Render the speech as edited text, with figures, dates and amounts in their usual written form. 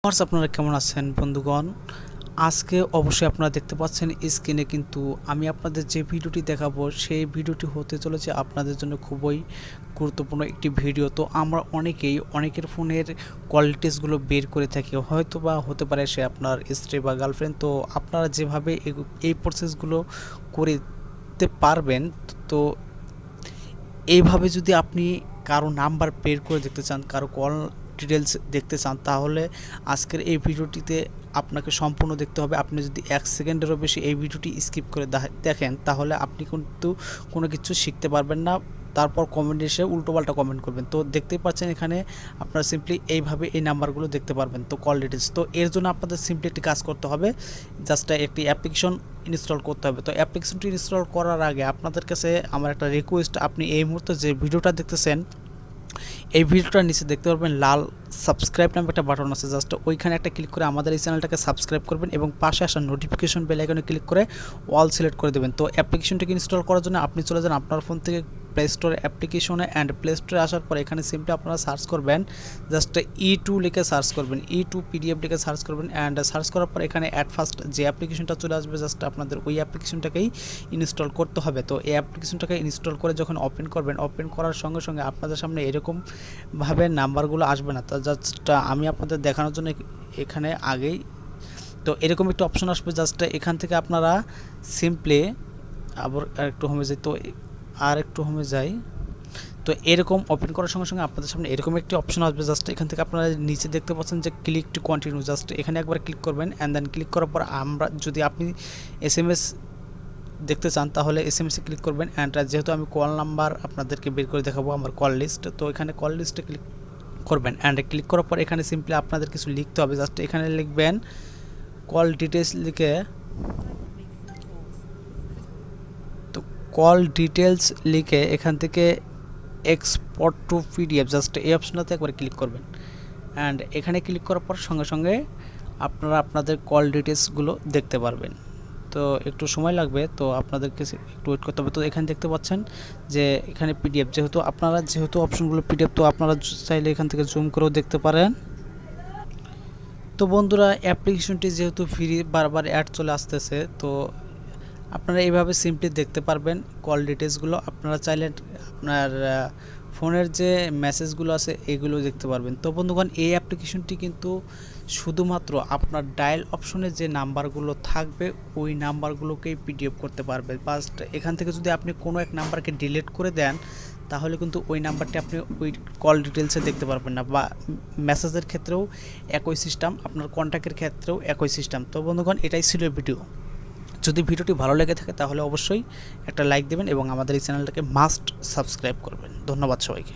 আপনারা কেমন আছেন বন্ধুগণ? আজকে অবশ্যই আপনারা দেখতে পাচ্ছেন স্ক্রিনে, কিন্তু আমি আপনাদের যে ভিডিওটি দেখাবো সেই ভিডিওটি হতে চলেছে আপনাদের জন্য খুবই গুরুত্বপূর্ণ একটি ভিডিও। তো আমরা অনেকের ফোনের কোয়ালিটিসগুলো বের করে থাকি, হয়তো বা হতে পারে সে আপনার স্ত্রী বা গার্লফ্রেন্ড। তো আপনারা যেভাবে এই প্রসেসগুলো করতে পারবেন, তো এইভাবে যদি আপনি কারো নাম্বার বের করে দেখতে চান, কারো কল ডিটেলস দেখতে চান, তাহলে আজকের এই ভিডিওটিতে আপনাকে সম্পূর্ণ দেখতে হবে। আপনি যদি 1 সেকেন্ডেরও বেশি এই ভিডিওটি স্কিপ করে দেখেন, তাহলে আপনি কিন্তু কোনো কিছু শিখতে পারবেন না। তারপর কমেন্ট এসে উল্টোপাল্টা কমেন্ট করবেন। তো দেখতেই পাচ্ছেন এখানে আপনারা সিম্পলি এইভাবে এই নাম্বারগুলো দেখতে পারবেন। তো কল ডিটেলস, তো এর জন্য আপনাদের সিম্পলি একটি কাজ করতে হবে, জাস্ট একটি অ্যাপ্লিকেশন ইনস্টল করতে হবে। তো অ্যাপ্লিকেশনটি ইনস্টল করার আগে আপনাদের কাছে আমার একটা রিকোয়েস্ট, আপনি এই মুহূর্তে যে ভিডিওটা দেখতেছেন এই ভিডিওটার নিচে দেখতে পারবেন লাল সাবস্ক্রাইব নামে একটা বাটন আছে, জাস্ট ওইখানে একটা ক্লিক করে আমাদের এই চ্যানেলটাকে সাবস্ক্রাইব করবেন এবং পাশে আসা নোটিফিকেশন বেল আইকনে ক্লিক করে অল সিলেক্ট করে দেবেন। তো অ্যাপ্লিকেশনটিকে ইনস্টল করার জন্য আপনি চলে যান আপনার ফোন থেকে প্লে স্টোরে, অ্যাপ্লিকেশনে অ্যান্ড প্লে স্টোরে আসার পর এখানে সিম্পলি আপনারা সার্চ করবেন, জাস্ট E2 লিখে সার্চ করবেন, E2 PDF লিখে সার্চ করবেন। অ্যান্ড সার্চ করার পর এখানে অ্যাট ফার্স্ট যে অ্যাপ্লিকেশনটা চলে আসবে, জাস্ট আপনাদের ওই অ্যাপ্লিকেশনটাকেই ইনস্টল করতে হবে। তো এই অ্যাপ্লিকেশনটাকে ইনস্টল করে যখন ওপেন করবেন, ওপেন করার সঙ্গে সঙ্গে আপনাদের সামনে এরকমভাবে নাম্বারগুলো আসবে না। তা জাস্ট আমি আপনাদের দেখানোর জন্য এখানে আগেই তো এরকম একটা অপশন আসবে, জাস্ট এখান থেকে আপনারা সিম্পলি আবার একটু হোমে যাই, তো আর একটু হোমে যাই। তো এরকম ওপেন করার সঙ্গে সঙ্গে আপনাদের সামনে এরকম একটি অপশন আসবে, জাস্ট এখান থেকে আপনারা নিচে দেখতে পাচ্ছেন যে ক্লিক টু কন্টিনিউ, জাস্ট এখানে একবার ক্লিক করবেন। অ্যান্ড দেন ক্লিক করার পর যদি আপনি SMS দেখতে চান তাহলে SMS-এ ক্লিক করবেন। অ্যান্ড যেহেতু আমি কল নাম্বার আপনাদেরকে বের করে দেখাবো আমার কল লিস্ট, তো এখানে কল লিস্টে ক্লিক করবেন। অ্যান্ড ক্লিক করার পর এখানে সিম্পলি আপনাদের কিছু লিখতে হবে, জাস্ট এখানে লিখবেন কল ডিটেলস লিখে, তো কল ডিটেলস লিখে এখান থেকে এক্সপোর্ট টু PDF, জাস্ট এই অপশনটাতে একবার ক্লিক করবেন। অ্যান্ড এখানে ক্লিক করার পর সঙ্গে সঙ্গে আপনারা আপনাদের কল ডিটেলসগুলো দেখতে পারবেন। তো একটু সময় লাগবে, তো আপনাদেরকে একটু ওয়েট করতে হবে। তো এখানে দেখতে পাচ্ছেন যে এখানে PDF, যেহেতু অপশনগুলো PDF, তো আপনারা চাইলে এখান থেকে জুম করেও দেখতে পারেন। তো বন্ধুরা, অ্যাপ্লিকেশনটি যেহেতু ফ্রি, বারবার অ্যাড চলে আসতেছে, তো আপনারা এইভাবে সিম্পলি দেখতে পারবেন কল ডিটেলসগুলো। আপনারা চাইলে আপনার ফোনের যে মেসেজগুলো আছে এগুলো দেখতে পারবেন। তো বন্ধুগণ, এই অ্যাপ্লিকেশনটি কিন্তু শুধুমাত্র আপনার ডায়াল অপশনে যে নাম্বারগুলো থাকবে ওই নাম্বারগুলোকেই PDF করতে পারবে। বাস্ট এখান থেকে যদি আপনি কোনো এক নাম্বারকে ডিলিট করে দেন, তাহলে কিন্তু ওই নাম্বারটি আপনি ওই কল ডিটেলসে দেখতে পারবেন না। বা মেসেজের ক্ষেত্রেও একই সিস্টেম, আপনার কন্ট্যাক্টের ক্ষেত্রেও একই সিস্টেম। তো বন্ধুগণ, এটাই ছিল ভিডিও। যদি ভিডিওটি ভালো লেগে থাকে তাহলে অবশ্যই একটা লাইক দেবেন এবং আমাদের এই চ্যানেলটাকে মাস্ট সাবস্ক্রাইব করবেন। ধন্যবাদ সবাইকে।